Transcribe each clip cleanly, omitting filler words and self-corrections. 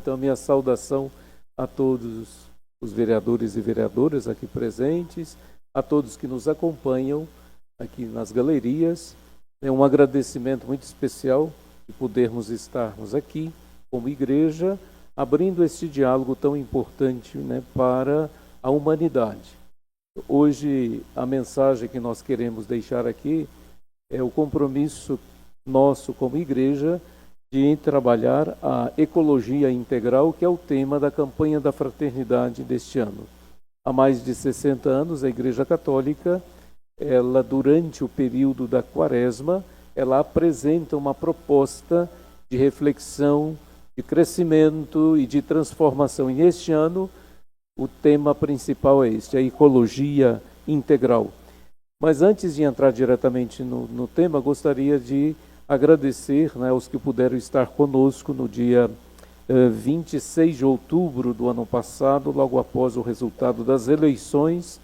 Então, minha saudação a todos os vereadores e vereadoras aqui presentes, a todos que nos acompanham aqui nas galerias. É um agradecimento muito especial de podermos estarmos aqui como igreja, abrindo esse diálogo tão importante, para a humanidade. Hoje, a mensagem que nós queremos deixar aqui é o compromisso nosso como igreja de trabalhar a ecologia integral, que é o tema da campanha da fraternidade deste ano. Há mais de 60 anos, a Igreja Católica, ela, durante o período da Quaresma, ela apresenta uma proposta de reflexão, de crescimento e de transformação. E este ano, o tema principal é este, a ecologia integral. Mas antes de entrar diretamente no tema, gostaria de agradecer, aos que puderam estar conosco no dia 26 de outubro do ano passado, logo após o resultado das eleições.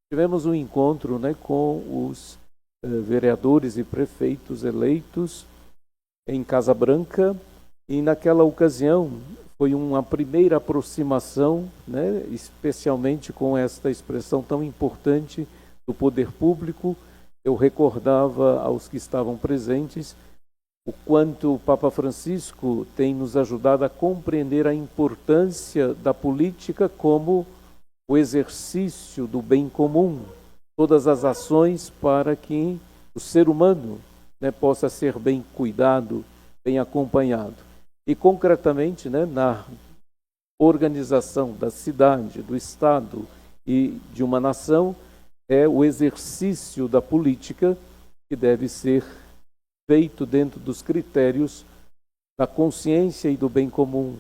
Tivemos um encontro, com os vereadores e prefeitos eleitos em Casa Branca, e naquela ocasião foi uma primeira aproximação, especialmente com esta expressão tão importante do poder público. Eu recordava aos que estavam presentes o quanto o Papa Francisco tem nos ajudado a compreender a importância da política como o exercício do bem comum, todas as ações para que o ser humano possa ser bem cuidado, bem acompanhado. E concretamente, na organização da cidade, do Estado e de uma nação, é o exercício da política que deve ser feito dentro dos critérios da consciência e do bem comum.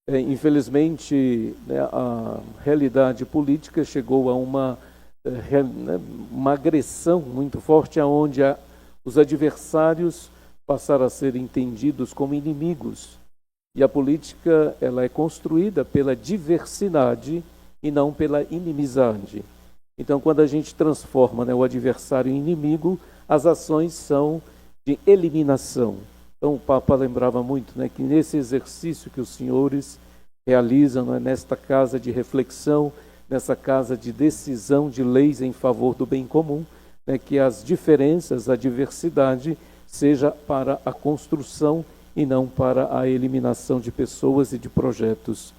Infelizmente, a realidade política chegou a uma agressão muito forte, onde os adversários passaram a ser entendidos como inimigos. E a política, ela é construída pela diversidade e não pela inimizade. Então, quando a gente transforma o adversário em inimigo, as ações são de eliminação. Então o Papa lembrava muito que nesse exercício que os senhores realizam, nesta casa de reflexão, nessa casa de decisão de leis em favor do bem comum, que as diferenças, a diversidade, seja para a construção e não para a eliminação de pessoas e de projetos.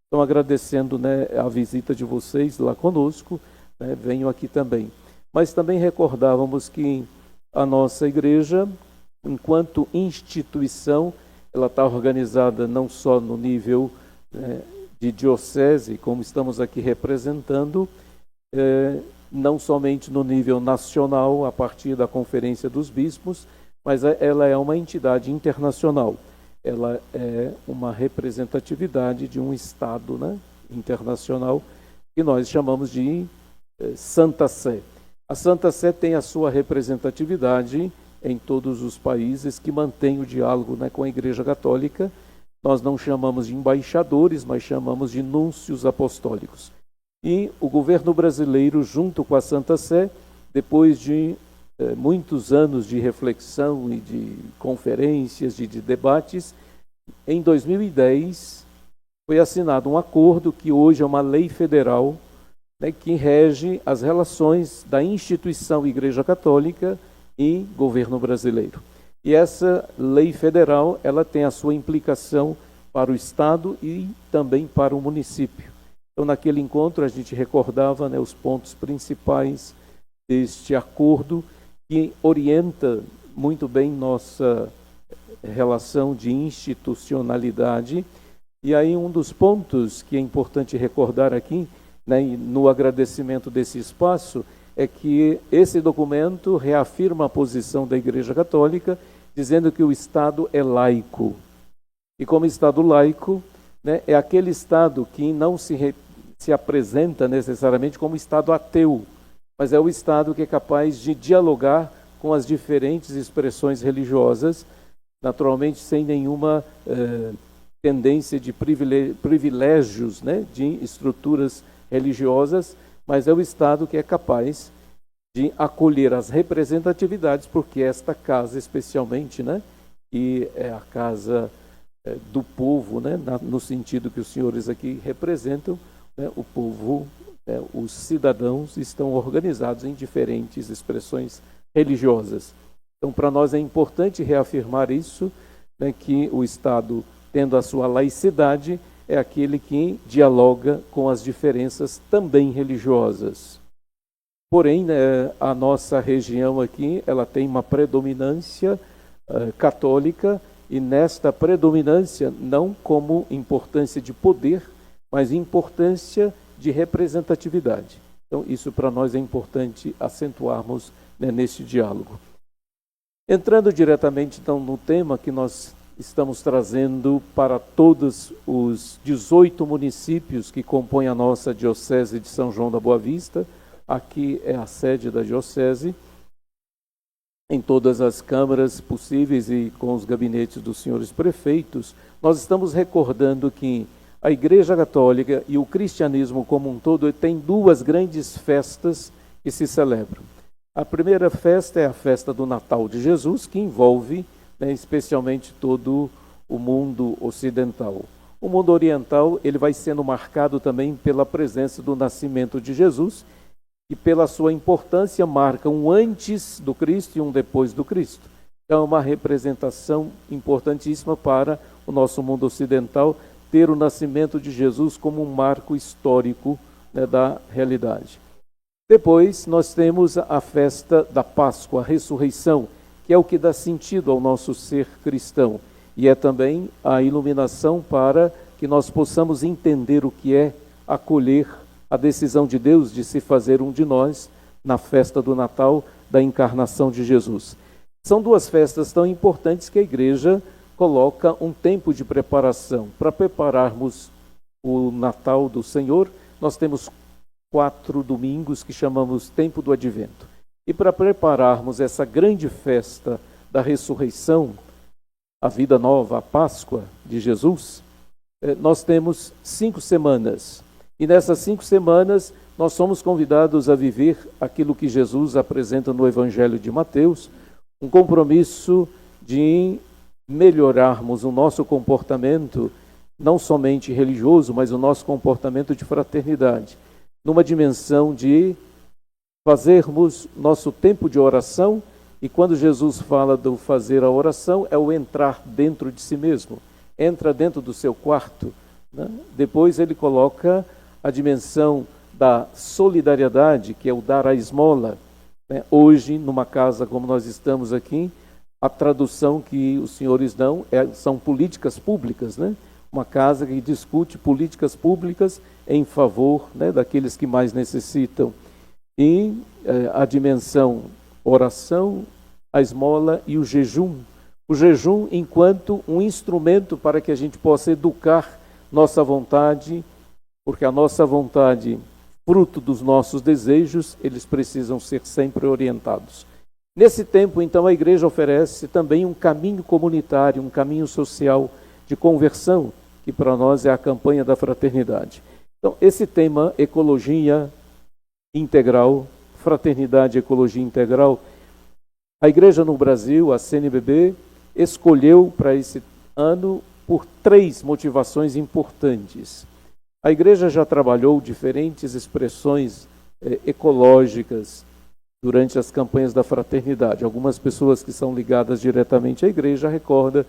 Então, agradecendo a visita de vocês lá conosco, venho aqui também. Mas também recordávamos que a nossa igreja, enquanto instituição, ela está organizada não só no nível de diocese, como estamos aqui representando, não somente no nível nacional, a partir da Conferência dos Bispos, mas ela é uma entidade internacional. Ela é uma representatividade de um Estado internacional, que nós chamamos de Santa Sé. A Santa Sé tem a sua representatividade em todos os países que mantêm o diálogo com a Igreja Católica. Nós não chamamos de embaixadores, mas chamamos de núncios apostólicos. E o governo brasileiro, junto com a Santa Sé, depois de muitos anos de reflexão e de conferências, de debates, em 2010 foi assinado um acordo que hoje é uma lei federal, que rege as relações da instituição Igreja Católica e governo brasileiro. E essa lei federal, ela tem a sua implicação para o Estado e também para o município. Então, naquele encontro, a gente recordava os pontos principais deste acordo, que orienta muito bem nossa relação de institucionalidade. E aí, um dos pontos que é importante recordar aqui, no agradecimento desse espaço, é que esse documento reafirma a posição da Igreja Católica, dizendo que o Estado é laico. E como Estado laico, é aquele Estado que não se apresenta necessariamente como Estado ateu, mas é o Estado que é capaz de dialogar com as diferentes expressões religiosas, naturalmente sem nenhuma tendência de privilégios, de estruturas religiosas, mas é o Estado que é capaz de acolher as representatividades, porque esta casa especialmente, que é a casa do povo, né, no sentido que os senhores aqui representam, né, o povo, os cidadãos estão organizados em diferentes expressões religiosas. Então, para nós é importante reafirmar isso, né, que o Estado, tendo a sua laicidade, é aquele que dialoga com as diferenças também religiosas. Porém, né, a nossa região aqui, ela tem uma predominância católica, e nesta predominância, não como importância de poder, mas importância de representatividade. Então, isso para nós é importante acentuarmos, né, neste diálogo. Entrando diretamente, então, no tema que nós estamos trazendo para todos os 18 municípios que compõem a nossa Diocese de São João da Boa Vista. Aqui é a sede da Diocese, em todas as câmaras possíveis e com os gabinetes dos senhores prefeitos. Nós estamos recordando que a Igreja Católica e o cristianismo como um todo tem duas grandes festas que se celebram. A primeira festa é a festa do Natal de Jesus, que envolve, né, especialmente todo o mundo ocidental. O mundo oriental, ele vai sendo marcado também pela presença do nascimento de Jesus, e pela sua importância marca um antes do Cristo e um depois do Cristo. Então é uma representação importantíssima para o nosso mundo ocidental ter o nascimento de Jesus como um marco histórico, né, da realidade. Depois nós temos a festa da Páscoa, a ressurreição, que é o que dá sentido ao nosso ser cristão, e é também a iluminação para que nós possamos entender o que é acolher a decisão de Deus de se fazer um de nós na festa do Natal, da encarnação de Jesus. São duas festas tão importantes que a Igreja coloca um tempo de preparação. Para prepararmos o Natal do Senhor, nós temos 4 domingos que chamamos Tempo do Advento. E para prepararmos essa grande festa da ressurreição, a vida nova, a Páscoa de Jesus, nós temos 5 semanas. E nessas 5 semanas, nós somos convidados a viver aquilo que Jesus apresenta no Evangelho de Mateus, um compromisso de melhorarmos o nosso comportamento, não somente religioso, mas o nosso comportamento de fraternidade, numa dimensão de fazermos nosso tempo de oração, e quando Jesus fala do fazer a oração, é o entrar dentro de si mesmo, entra dentro do seu quarto, né? Depois ele coloca a dimensão da solidariedade, que é o dar a esmola, né? Hoje, numa casa como nós estamos aqui, a tradução que os senhores dão são políticas públicas, né? Uma casa que discute políticas públicas em favor, né, daqueles que mais necessitam. E a dimensão oração, a esmola e o jejum. O jejum enquanto um instrumento para que a gente possa educar nossa vontade, porque a nossa vontade, fruto dos nossos desejos, eles precisam ser sempre orientados. Nesse tempo, então, a Igreja oferece também um caminho comunitário, um caminho social de conversão, que para nós é a campanha da fraternidade. Então, esse tema, ecologia integral, fraternidade e ecologia integral, a Igreja no Brasil, a CNBB, escolheu para esse ano por 3 motivações importantes. A Igreja já trabalhou diferentes expressões ecológicas durante as campanhas da fraternidade. Algumas pessoas que são ligadas diretamente à Igreja recordam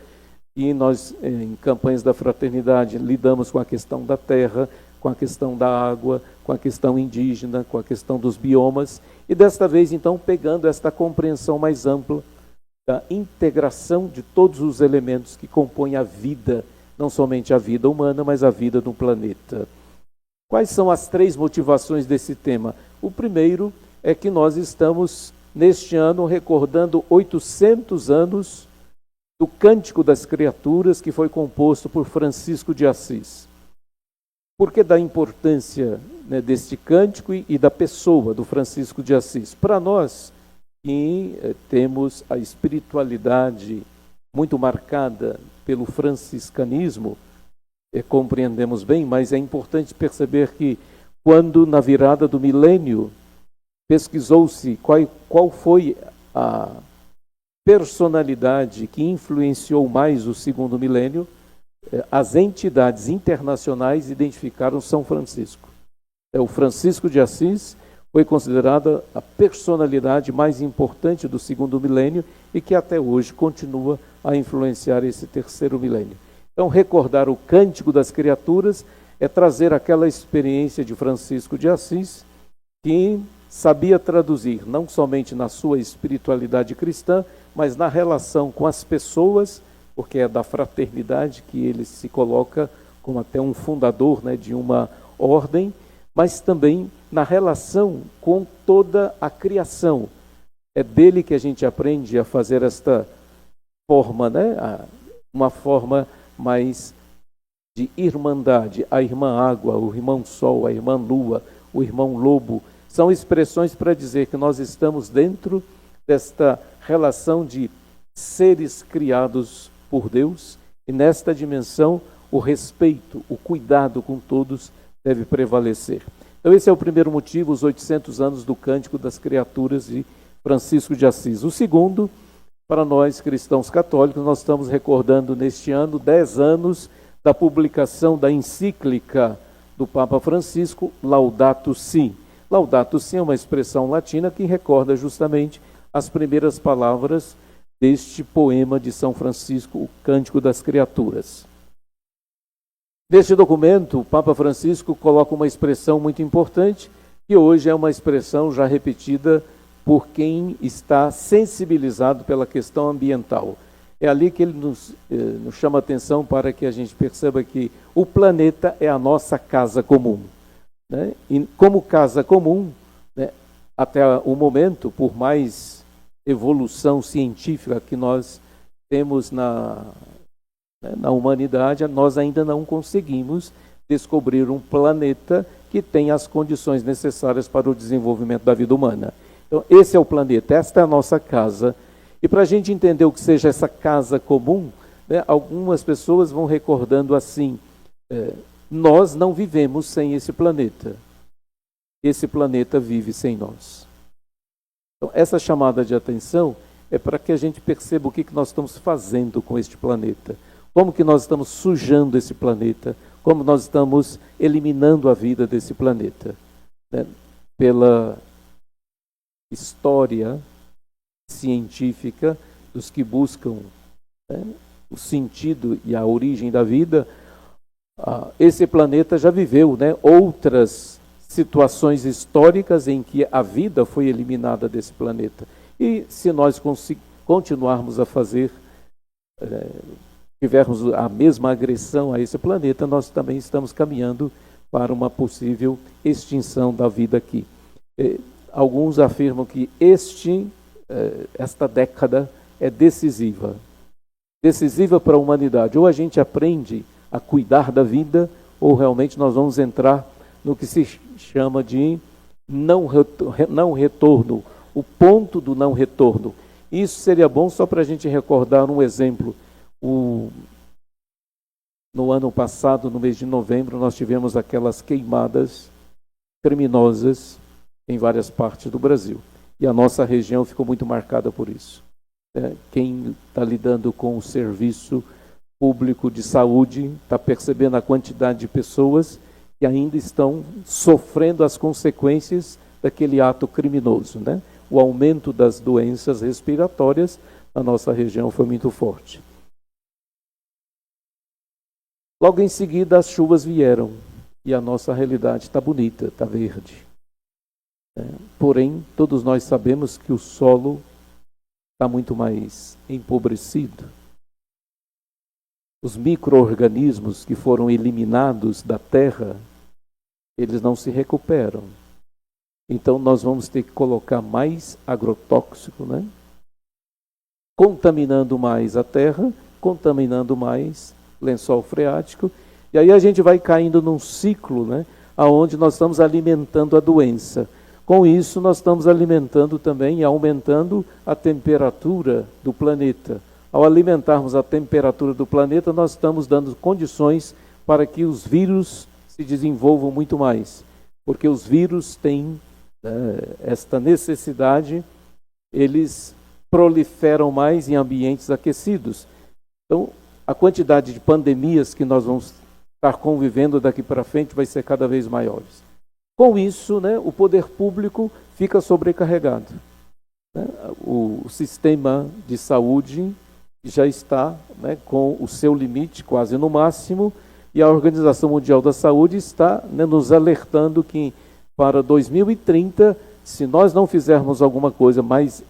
que nós, em campanhas da fraternidade, lidamos com a questão da terra, com a questão da água, com a questão indígena, com a questão dos biomas, e desta vez, então, pegando esta compreensão mais ampla da integração de todos os elementos que compõem a vida, não somente a vida humana, mas a vida do planeta. Quais são as 3 motivações desse tema? O primeiro é que nós estamos, neste ano, recordando 800 anos do Cântico das Criaturas, que foi composto por Francisco de Assis. Por que da importância, né, deste cântico e da pessoa do Francisco de Assis? Para nós, que temos a espiritualidade muito marcada pelo franciscanismo, compreendemos bem, mas é importante perceber que quando na virada do milênio pesquisou-se qual foi a personalidade que influenciou mais o segundo milênio, as entidades internacionais identificaram São Francisco. O Francisco de Assis foi considerada a personalidade mais importante do segundo milênio e que até hoje continua a influenciar esse terceiro milênio. Então, recordar o Cântico das Criaturas é trazer aquela experiência de Francisco de Assis, que sabia traduzir, não somente na sua espiritualidade cristã, mas na relação com as pessoas, porque é da fraternidade que ele se coloca como até um fundador, né, de uma ordem, mas também na relação com toda a criação. É dele que a gente aprende a fazer esta forma, né, uma forma mais de irmandade. A irmã água, o irmão sol, a irmã lua, o irmão lobo, são expressões para dizer que nós estamos dentro desta relação de seres criados por Deus, e nesta dimensão o respeito, o cuidado com todos deve prevalecer. Então esse é o primeiro motivo, os 800 anos do Cântico das Criaturas de Francisco de Assis. O segundo, para nós cristãos católicos, nós estamos recordando neste ano 10 anos da publicação da encíclica do Papa Francisco, Laudato Si. Laudato Si é uma expressão latina que recorda justamente as primeiras palavras deste poema de São Francisco, o Cântico das Criaturas. Neste documento, o Papa Francisco coloca uma expressão muito importante, que hoje é uma expressão já repetida por quem está sensibilizado pela questão ambiental. É ali que ele nos chama a atenção para que a gente perceba que o planeta é a nossa casa comum, né? E como casa comum, né, até o momento, por mais evolução científica que nós temos na humanidade, nós ainda não conseguimos descobrir um planeta que tenha as condições necessárias para o desenvolvimento da vida humana. Então, esse é o planeta, esta é a nossa casa. E para a gente entender o que seja essa casa comum, né, algumas pessoas vão recordando assim, nós não vivemos sem esse planeta. Esse planeta vive sem nós. Então, essa chamada de atenção é para que a gente perceba o que nós estamos fazendo com este planeta. Como que nós estamos sujando esse planeta, como nós estamos eliminando a vida desse planeta, né? Pela história científica dos que buscam, né, o sentido e a origem da vida, esse planeta já viveu, né, outras situações históricas em que a vida foi eliminada desse planeta. E se nós continuarmos a fazer, tivermos a mesma agressão a esse planeta, nós também estamos caminhando para uma possível extinção da vida aqui. Alguns afirmam que esta década é decisiva para a humanidade. Ou a gente aprende a cuidar da vida, ou realmente nós vamos entrar no que se chama de não retorno, o ponto do não retorno. Isso seria bom só para a gente recordar um exemplo. No ano passado, no mês de novembro, nós tivemos aquelas queimadas criminosas em várias partes do Brasil. E a nossa região ficou muito marcada por isso. Quem está lidando com o serviço público de saúde está percebendo a quantidade de pessoas que ainda estão sofrendo as consequências daquele ato criminoso, né? O aumento das doenças respiratórias na nossa região foi muito forte. Logo em seguida, as chuvas vieram e a nossa realidade está bonita, está verde. Porém, todos nós sabemos que o solo está muito mais empobrecido. Os micro-organismos que foram eliminados da terra, eles não se recuperam. Então, nós vamos ter que colocar mais agrotóxico, né? Contaminando mais a terra, contaminando mais lençol freático, e aí a gente vai caindo num ciclo, né, onde nós estamos alimentando a doença. Com isso, nós estamos alimentando também e aumentando a temperatura do planeta. Ao alimentarmos a temperatura do planeta, nós estamos dando condições para que os vírus se desenvolvam muito mais. Porque os vírus têm esta necessidade, eles proliferam mais em ambientes aquecidos. Então, a quantidade de pandemias que nós vamos estar convivendo daqui para frente vai ser cada vez maiores. Com isso, né, o poder público fica sobrecarregado. Né? O sistema de saúde já está, né, com o seu limite quase no máximo, e a Organização Mundial da Saúde está, né, nos alertando que para 2030, se nós não fizermos alguma coisa mais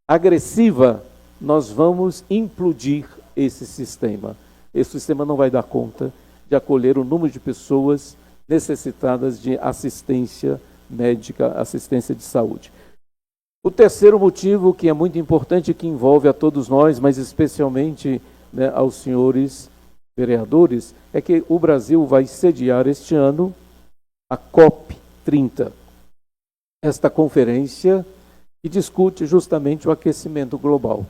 agressiva, nós vamos implodir esse sistema. Esse sistema não vai dar conta de acolher o número de pessoas necessitadas de assistência médica, assistência de saúde. O terceiro motivo, que é muito importante, que envolve a todos nós, mas especialmente, né, aos senhores vereadores, é que o Brasil vai sediar este ano a COP30. Esta conferência que discute justamente o aquecimento global.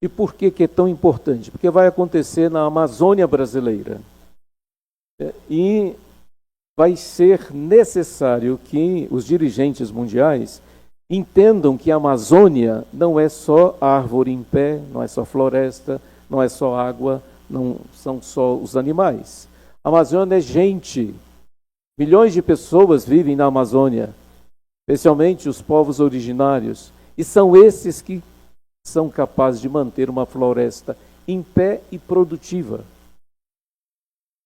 E por que é tão importante? Porque vai acontecer na Amazônia brasileira. E vai ser necessário que os dirigentes mundiais entendam que a Amazônia não é só árvore em pé, não é só floresta, não é só água, não são só os animais. A Amazônia é gente. Milhões de pessoas vivem na Amazônia, especialmente os povos originários, e são esses que são capazes de manter uma floresta em pé e produtiva.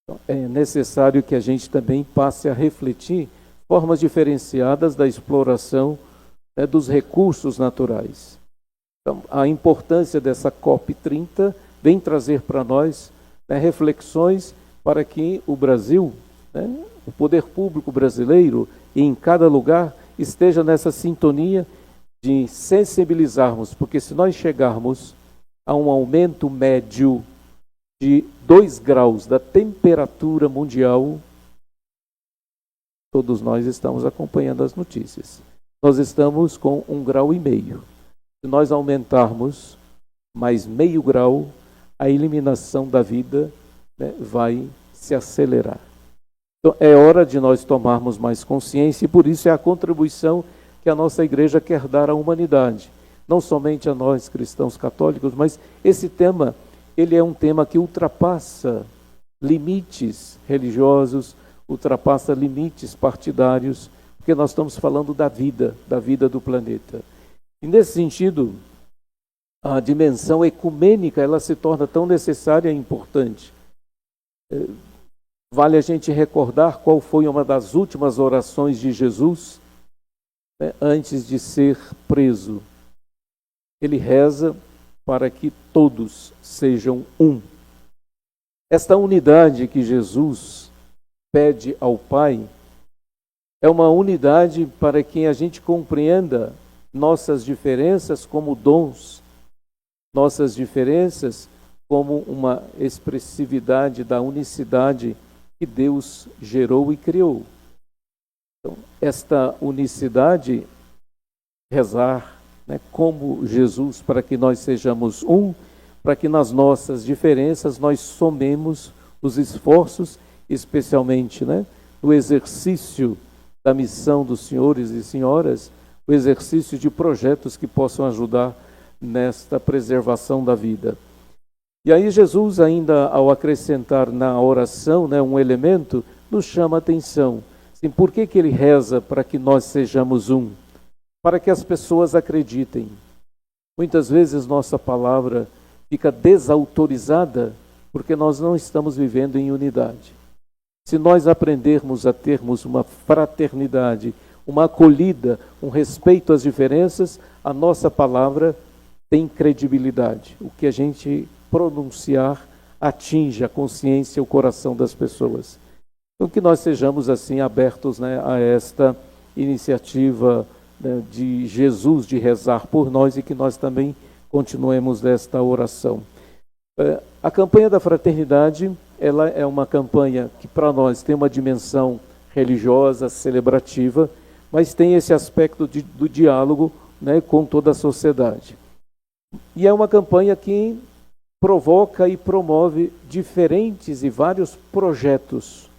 Então, é necessário que a gente também passe a refletir formas diferenciadas da exploração, né, dos recursos naturais. Então, a importância dessa COP30 vem trazer para nós, né, reflexões para que o Brasil, né, o poder público brasileiro, em cada lugar, esteja nessa sintonia de sensibilizarmos, porque se nós chegarmos a um aumento médio de 2 graus da temperatura mundial, todos nós estamos acompanhando as notícias. Nós estamos com 1,5 graus. Se nós aumentarmos mais meio grau, a eliminação da vida, né, vai se acelerar. Então, é hora de nós tomarmos mais consciência, e por isso é a contribuição que a nossa igreja quer dar à humanidade. Não somente a nós, cristãos católicos, mas esse tema, ele é um tema que ultrapassa limites religiosos, ultrapassa limites partidários, porque nós estamos falando da vida do planeta. E nesse sentido, a dimensão ecumênica, ela se torna tão necessária e importante. Vale a gente recordar qual foi uma das últimas orações de Jesus, né, antes de ser preso. Ele reza para que todos sejam um. Esta unidade que Jesus pede ao Pai é uma unidade para que a gente compreenda nossas diferenças como dons, nossas diferenças como uma expressividade da unicidade que Deus gerou e criou. Então, esta unicidade, rezar, né, como Jesus, para que nós sejamos um, para que nas nossas diferenças nós somemos os esforços, especialmente, né, no exercício da missão dos senhores e senhoras, o exercício de projetos que possam ajudar nesta preservação da vida. E aí Jesus, ainda ao acrescentar na oração, né, um elemento, nos chama a atenção. Assim, por que ele reza para que nós sejamos um? Para que as pessoas acreditem. Muitas vezes nossa palavra fica desautorizada porque nós não estamos vivendo em unidade. Se nós aprendermos a termos uma fraternidade, uma acolhida, um respeito às diferenças, a nossa palavra tem credibilidade. O que a gente pronunciar atinge a consciência e o coração das pessoas. Então, que nós sejamos assim abertos, né, a esta iniciativa, né, de Jesus de rezar por nós, e que nós também continuemos desta oração. A campanha da fraternidade, ela é uma campanha que para nós tem uma dimensão religiosa, celebrativa, mas tem esse aspecto do diálogo, né, com toda a sociedade. E é uma campanha que provoca e promove diferentes e vários projetos.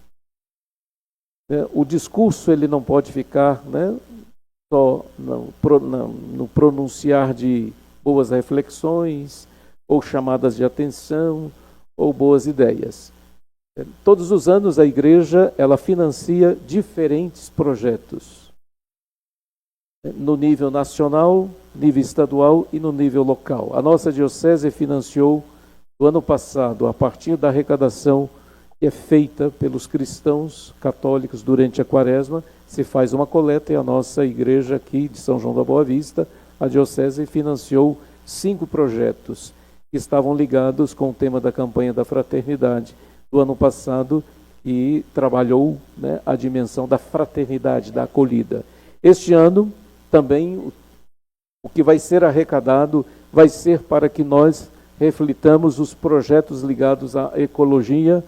O discurso, ele não pode ficar, né, só no pronunciar de boas reflexões ou chamadas de atenção ou boas ideias. Todos os anos a igreja ela financia diferentes projetos, no nível nacional, nível estadual e no nível local. A nossa diocese financiou no ano passado, a partir da arrecadação que é feita pelos cristãos católicos durante a quaresma, se faz uma coleta e a nossa igreja aqui de São João da Boa Vista, a diocese financiou 5 projetos que estavam ligados com o tema da campanha da fraternidade do ano passado, e trabalhou, né, a dimensão da fraternidade, da acolhida. Este ano também o que vai ser arrecadado vai ser para que nós reflitamos os projetos ligados à ecologia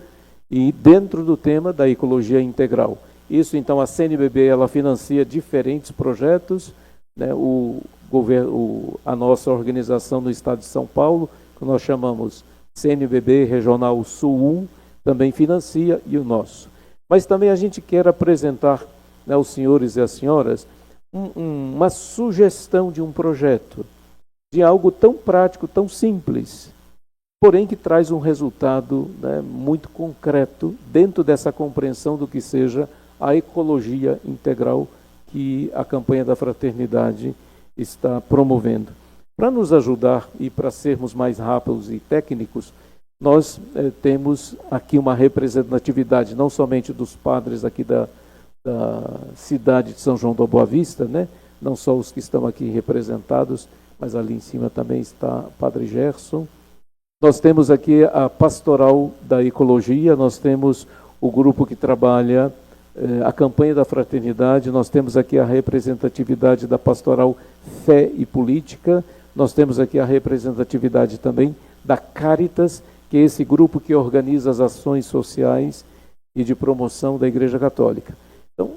e dentro do tema da ecologia integral. Isso, então, a CNBB ela financia diferentes projetos, né, a nossa organização no estado de São Paulo, que nós chamamos CNBB Regional Sul 1, também financia, e o nosso. Mas também a gente quer apresentar, né, aos senhores e às senhoras uma sugestão de um projeto, de algo tão prático, tão simples, porém que traz um resultado, né, muito concreto dentro dessa compreensão do que seja a ecologia integral que a campanha da fraternidade está promovendo. Para nos ajudar e para sermos mais rápidos e técnicos, nós temos aqui uma representatividade não somente dos padres aqui da cidade de São João da Boa Vista, né? Não só os que estão aqui representados, mas ali em cima também está Padre Gerson. Nós temos aqui a Pastoral da Ecologia, nós temos o grupo que trabalha a campanha da fraternidade, nós temos aqui a representatividade da Pastoral Fé e Política, nós temos aqui a representatividade também da Caritas, que é esse grupo que organiza as ações sociais e de promoção da Igreja Católica. Então,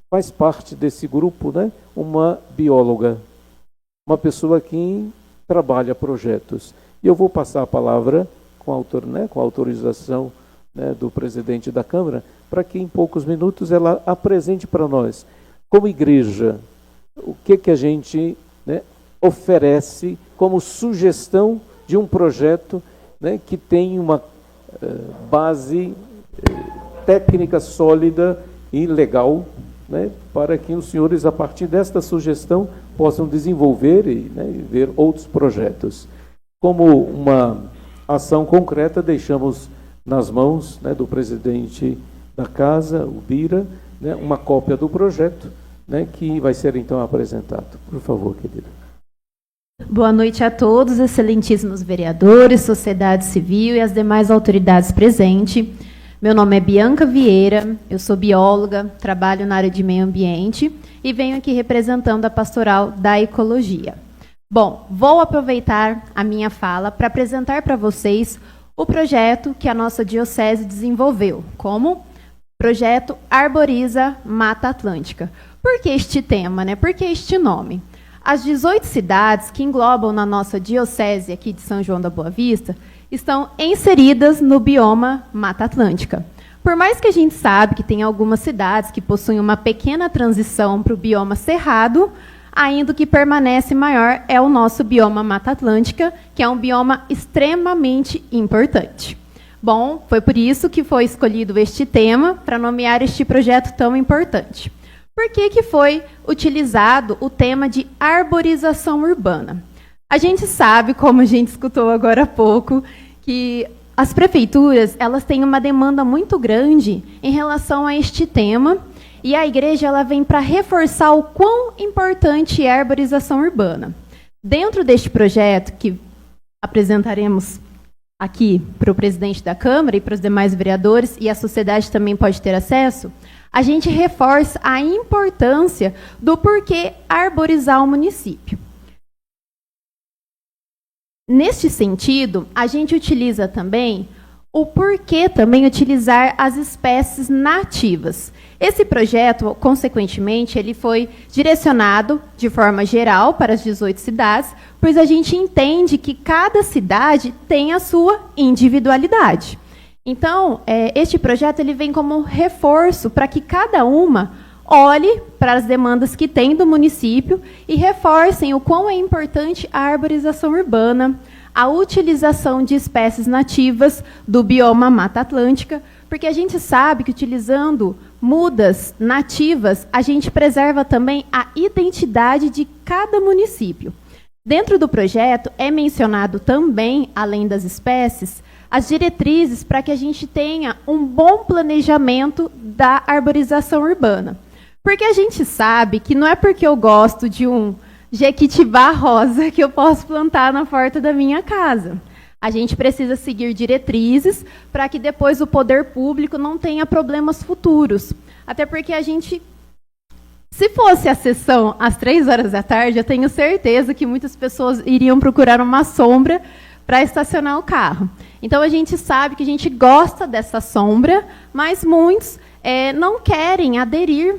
faz parte desse grupo, né, uma bióloga, uma pessoa que trabalha projetos. E eu vou passar a palavra com a autorização, né, do presidente da Câmara, para que em poucos minutos ela apresente para nós, como igreja, o que a gente, né, oferece como sugestão de um projeto, né, que tem uma base técnica sólida e legal, né, para que os senhores, a partir desta sugestão, possam desenvolver e, né, ver outros projetos. Como uma ação concreta, deixamos nas mãos, né, do presidente da casa, o Bira, né, uma cópia do projeto, né, que vai ser então apresentado. Por favor, querido. Boa noite a todos, excelentíssimos vereadores, sociedade civil e as demais autoridades presentes. Meu nome é Bianca Vieira, eu sou bióloga, trabalho na área de meio ambiente e venho aqui representando a Pastoral da Ecologia. Bom, vou aproveitar a minha fala para apresentar para vocês o projeto que a nossa diocese desenvolveu, como Projeto Arboriza Mata Atlântica. Por que este tema, né? Por que este nome? As 18 cidades que englobam na nossa diocese aqui de São João da Boa Vista estão inseridas no bioma Mata Atlântica. Por mais que a gente sabe que tem algumas cidades que possuem uma pequena transição para o bioma cerrado, ainda o que permanece maior é o nosso bioma Mata Atlântica, que é um bioma extremamente importante. Bom, foi por isso que foi escolhido este tema para nomear este projeto tão importante. Por que foi utilizado o tema de arborização urbana? A gente sabe, como a gente escutou agora há pouco, que as prefeituras elas têm uma demanda muito grande em relação a este tema, e a igreja ela vem para reforçar o quão importante é a arborização urbana. Dentro deste projeto, que apresentaremos aqui para o presidente da Câmara e para os demais vereadores, e a sociedade também pode ter acesso, a gente reforça a importância do porquê arborizar o município. Neste sentido, a gente utiliza também o porquê também utilizar as espécies nativas. Esse projeto, consequentemente, ele foi direcionado de forma geral para as 18 cidades, pois a gente entende que cada cidade tem a sua individualidade. Então, este projeto ele vem como reforço para que cada uma olhe para as demandas que tem do município e reforcem o quão é importante a arborização urbana, a utilização de espécies nativas do bioma Mata Atlântica, porque a gente sabe que utilizando mudas nativas, a gente preserva também a identidade de cada município. Dentro do projeto é mencionado também, além das espécies, as diretrizes para que a gente tenha um bom planejamento da arborização urbana. Porque a gente sabe que não é porque eu gosto de um jequitibá rosa que eu posso plantar na porta da minha casa. A gente precisa seguir diretrizes para que depois o poder público não tenha problemas futuros. Até porque a gente, se fosse a sessão às 3 horas da tarde, eu tenho certeza que muitas pessoas iriam procurar uma sombra para estacionar o carro. Então, a gente sabe que a gente gosta dessa sombra, mas muitos não querem aderir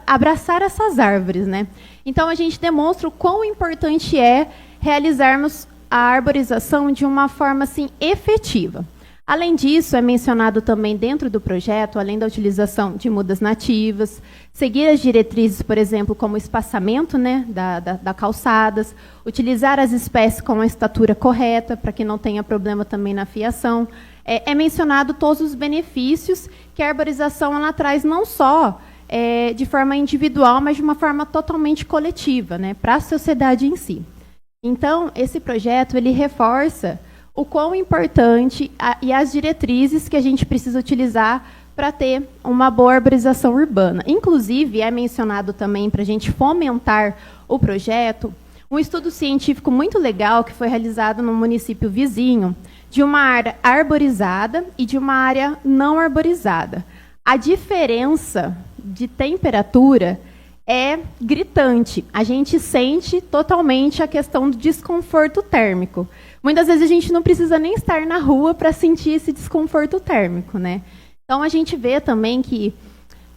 abraçar essas árvores, né? Então, a gente demonstra o quão importante é realizarmos a arborização de uma forma assim, efetiva. Além disso, é mencionado também dentro do projeto, além da utilização de mudas nativas, seguir as diretrizes, por exemplo, como o espaçamento, né, da calçadas, utilizar as espécies com a estatura correta, para que não tenha problema também na fiação. É mencionado todos os benefícios que a arborização ela traz, não só de forma individual, mas de uma forma totalmente coletiva, né, para a sociedade em si. Então, esse projeto ele reforça o quão importante e as diretrizes que a gente precisa utilizar para ter uma boa arborização urbana. Inclusive, é mencionado também, para a gente fomentar o projeto, um estudo científico muito legal que foi realizado no município vizinho, de uma área arborizada e de uma área não arborizada. A diferença de temperatura é gritante. A gente sente totalmente a questão do desconforto térmico. Muitas vezes a gente não precisa nem estar na rua para sentir esse desconforto térmico, né? Então, a gente vê também que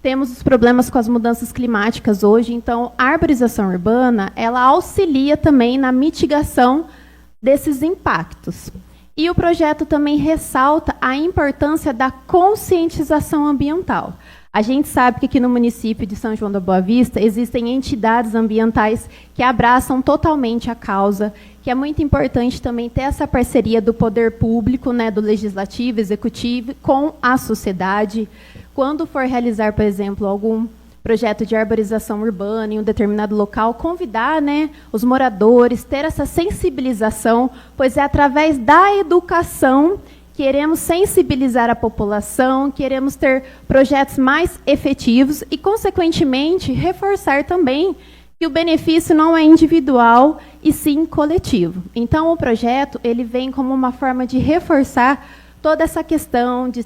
temos os problemas com as mudanças climáticas hoje. Então, a arborização urbana, ela auxilia também na mitigação desses impactos. E o projeto também ressalta a importância da conscientização ambiental. A gente sabe que aqui no município de São João da Boa Vista existem entidades ambientais que abraçam totalmente a causa, que é muito importante também ter essa parceria do poder público, né, do legislativo, executivo, com a sociedade. Quando for realizar, por exemplo, algum projeto de arborização urbana em um determinado local, convidar, né, os moradores, ter essa sensibilização, pois é através da educação queremos sensibilizar a população, queremos ter projetos mais efetivos e, consequentemente, reforçar também que o benefício não é individual e sim coletivo. Então, o projeto ele vem como uma forma de reforçar toda essa questão de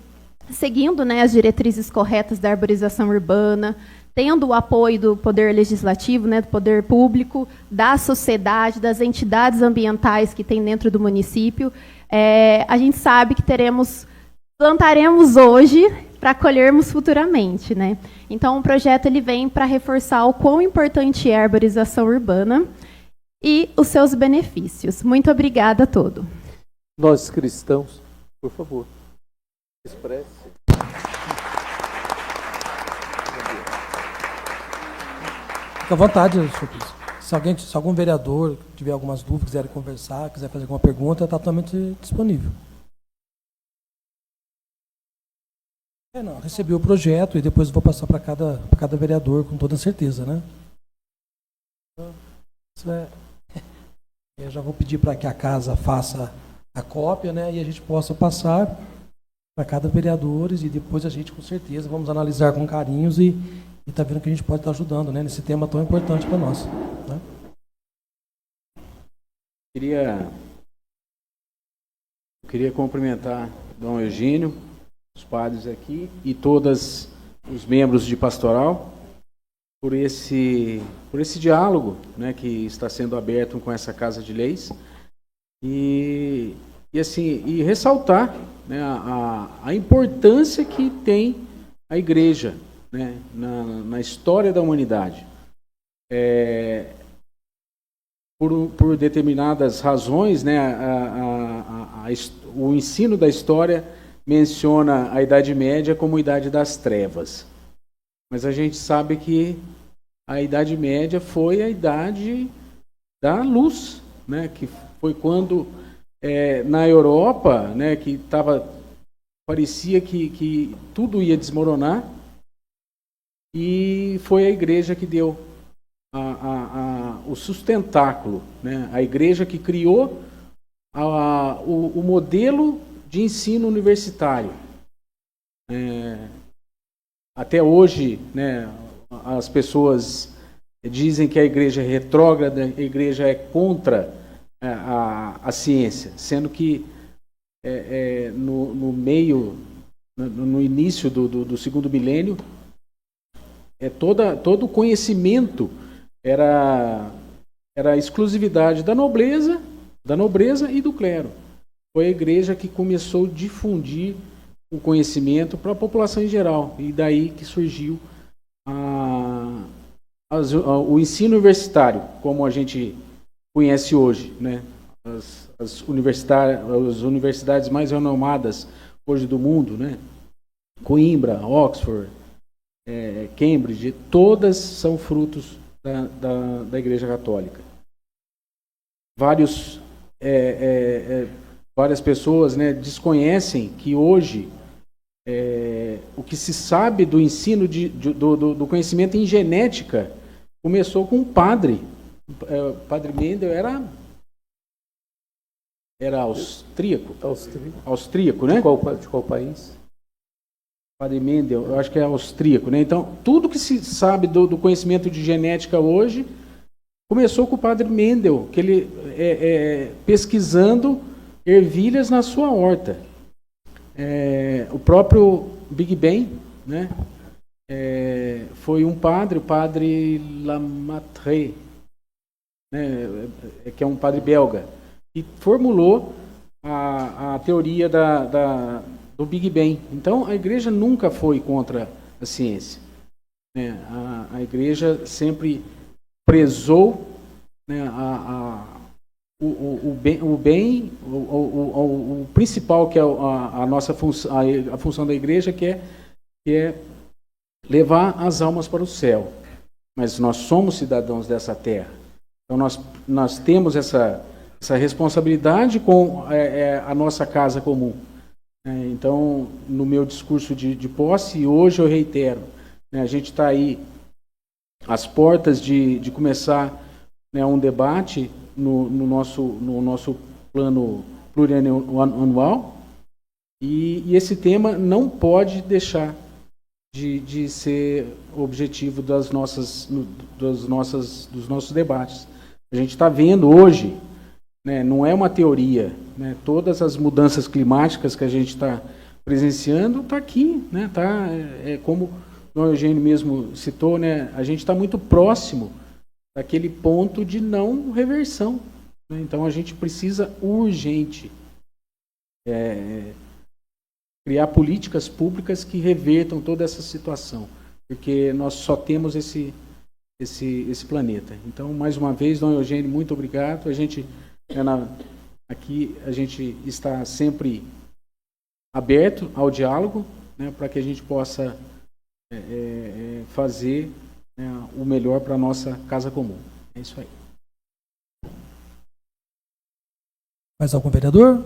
seguindo, né, as diretrizes corretas da arborização urbana, tendo o apoio do poder legislativo, né, do poder público, da sociedade, das entidades ambientais que tem dentro do município. A gente sabe que plantaremos hoje para colhermos futuramente, né? Então, o projeto ele vem para reforçar o quão importante é a arborização urbana e os seus benefícios. Muito obrigada a todos. Nós cristãos, por favor, expresse. Fique à vontade, senhor presidente. Se algum vereador tiver algumas dúvidas, quiser conversar, quiser fazer alguma pergunta, está totalmente disponível. Não, recebi o projeto e depois vou passar para cada vereador com toda certeza, né? Eu já vou pedir para que a casa faça a cópia, né? E a gente possa passar para cada vereador e depois a gente, com certeza, vamos analisar com carinhos e está vendo que a gente pode estar ajudando, né, nesse tema tão importante para nós. Né? Eu queria cumprimentar Dom Eugênio, os padres aqui e todos os membros de pastoral por esse diálogo, né, que está sendo aberto com essa Casa de Leis e ressaltar, né, a importância que tem a Igreja, né, na história da humanidade. Por determinadas razões, né, o ensino da história menciona a Idade Média como Idade das Trevas. Mas a gente sabe que a Idade Média foi a Idade da Luz, né, que foi quando, na Europa, né, que parecia que tudo ia desmoronar, e foi a igreja que deu o sustentáculo, né? A igreja que criou o modelo de ensino universitário. Até hoje, né, as pessoas dizem que a igreja é retrógrada, a igreja é contra a ciência, sendo que no início do segundo milênio, todo o conhecimento era exclusividade da nobreza e do clero. Foi a igreja que começou a difundir o conhecimento para a população em geral, e daí que surgiu o ensino universitário, como a gente conhece hoje, né? As universidades mais renomadas hoje do mundo, né? Coimbra, Oxford, Cambridge, todas são frutos da Igreja Católica. Várias pessoas, né, desconhecem que hoje o que se sabe do ensino do conhecimento em genética começou com um padre. O padre Mendel era austríaco. Austríaco, né? De qual país? Padre Mendel, eu acho que é austríaco, né? Então, tudo que se sabe do conhecimento de genética hoje começou com o padre Mendel, que ele pesquisando ervilhas na sua horta. O próprio Big Bang, né? Foi um padre, o padre Lamartine, né? Que é um padre belga, que formulou a teoria do Big Bang. Então, a igreja nunca foi contra a ciência, né? A igreja sempre prezou, né, o principal, que é a nossa função, a função da igreja, que é levar as almas para o céu. Mas nós somos cidadãos dessa terra. Então nós temos essa responsabilidade com a nossa casa comum. Então, no meu discurso de posse, hoje eu reitero, né, a gente está aí às portas de começar, né, um debate no nosso plano plurianual, e esse tema não pode deixar de ser objetivo dos nossos debates. A gente está vendo hoje, né, não é uma teoria, né, todas as mudanças climáticas que a gente está presenciando está aqui, né, como o Eugênio mesmo citou, né, a gente está muito próximo daquele ponto de não reversão, né? Então a gente precisa urgente criar políticas públicas que revertam toda essa situação, porque nós só temos esse planeta. Então, mais uma vez, Dom Eugênio, muito obrigado. A gente aqui a gente está sempre aberto ao diálogo, né, para que a gente possa fazer, né, o melhor para a nossa casa comum. É isso aí. Mais algum vereador?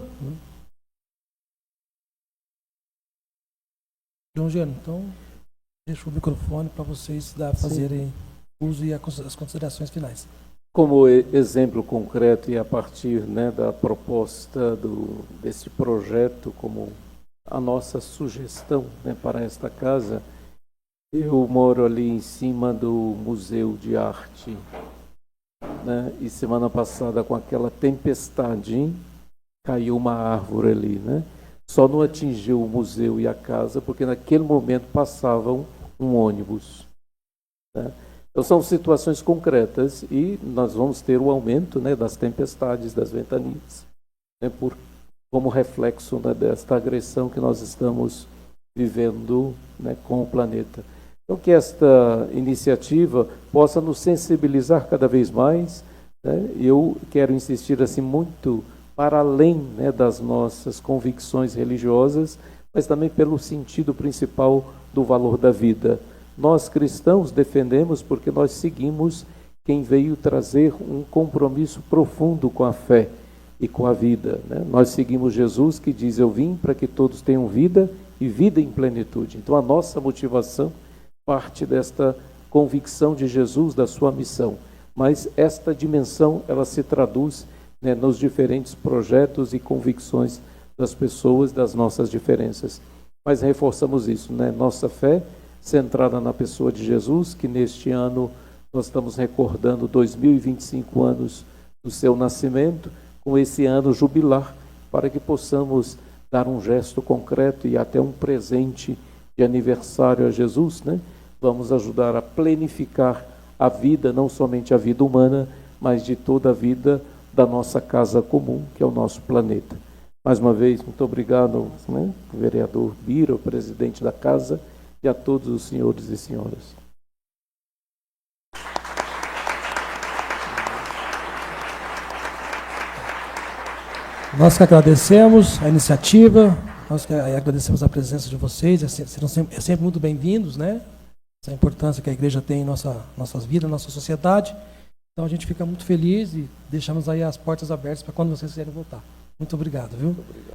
João Gênio, então, deixo o microfone para vocês fazerem uso e as considerações finais. Como exemplo concreto e a partir, né, da proposta desse projeto, como a nossa sugestão, né, para esta casa, eu moro ali em cima do Museu de Arte, né, e semana passada, com aquela tempestade, caiu uma árvore ali, né? Só não atingiu o museu e a casa, porque naquele momento passavam um ônibus, né? Então são situações concretas e nós vamos ter o aumento, né, das tempestades, das ventanias, né, como reflexo, né, desta agressão que nós estamos vivendo, né, com o planeta. Então que esta iniciativa possa nos sensibilizar cada vez mais, né? Eu quero insistir assim muito para além, né, das nossas convicções religiosas, mas também pelo sentido principal do valor da vida. Nós cristãos defendemos porque nós seguimos quem veio trazer um compromisso profundo com a fé. e com a vida, né? Nós seguimos Jesus, que diz: eu vim para que todos tenham vida e vida em plenitude. Então a nossa motivação parte desta convicção de Jesus, da sua missão. Mas esta dimensão, ela se traduz, né, nos diferentes projetos e convicções das pessoas, das nossas diferenças. Mas reforçamos isso, né? Nossa fé centrada na pessoa de Jesus, que neste ano nós estamos recordando 2025 anos do seu nascimento, com esse ano jubilar, para que possamos dar um gesto concreto e até um presente de aniversário a Jesus, né? Vamos ajudar a planificar a vida, não somente a vida humana, mas de toda a vida da nossa casa comum, que é o nosso planeta. Mais uma vez, muito obrigado, né, vereador Bira, o presidente da casa, e a todos os senhores e senhoras. Nós que agradecemos a iniciativa, nós que agradecemos a presença de vocês, serão sempre muito bem-vindos, né? Essa importância que a igreja tem em nossas vidas, nossa sociedade. Então a gente fica muito feliz e deixamos aí as portas abertas para quando vocês quiserem voltar. Muito obrigado, viu? Muito obrigado.